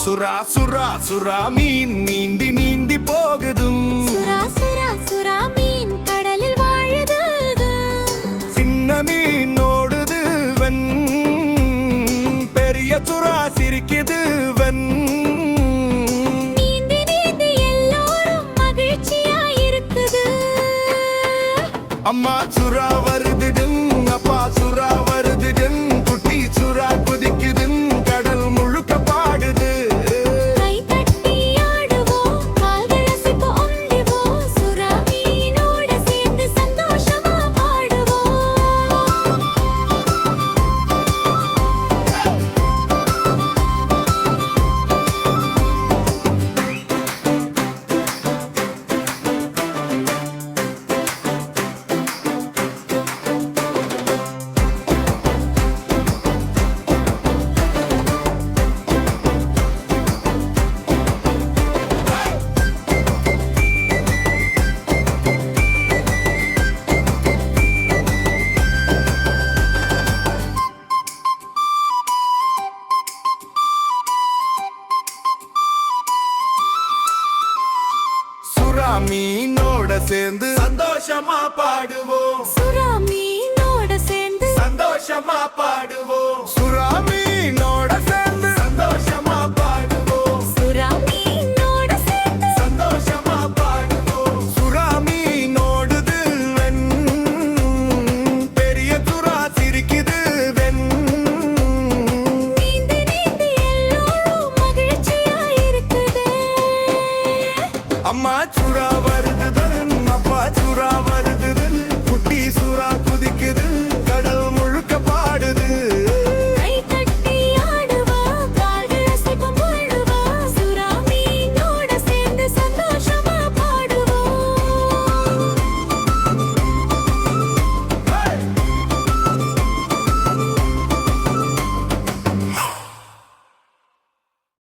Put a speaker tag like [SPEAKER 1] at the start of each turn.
[SPEAKER 1] சுறா சுறா சுறா மீன் நீந்தி நீந்தி போகுதும்.
[SPEAKER 2] சுறா சுறா சுறா மீன் கடலில் வாழுது.
[SPEAKER 1] சின்ன மீன் ஓடுது வெண், பெரிய சுறா சிரிக்குது வெண்.
[SPEAKER 2] நீந்தி நீந்தி எல்லோரும் மகிழ்ச்சியா இருக்குது.
[SPEAKER 1] அம்மா சுறா வருதுடும், அப்பா சுறா வருதுடும், குட்டி சுறா குதிக்குதும், கடல் முழுக்க பாடுது.
[SPEAKER 2] கை தட்டி ஆடுவோம், கால்கள் அசைப்ப ஒன்றிவோம், சுறா மீனோட சேர்ந்து சந்தோஷமா பாடுவோம்.
[SPEAKER 1] சுறா மீனோட சேர்ந்து சந்தோஷமா பாடுவோம்.
[SPEAKER 2] சுறா மீனோட சேர்ந்து
[SPEAKER 1] சந்தோஷமா பாடுவோம்.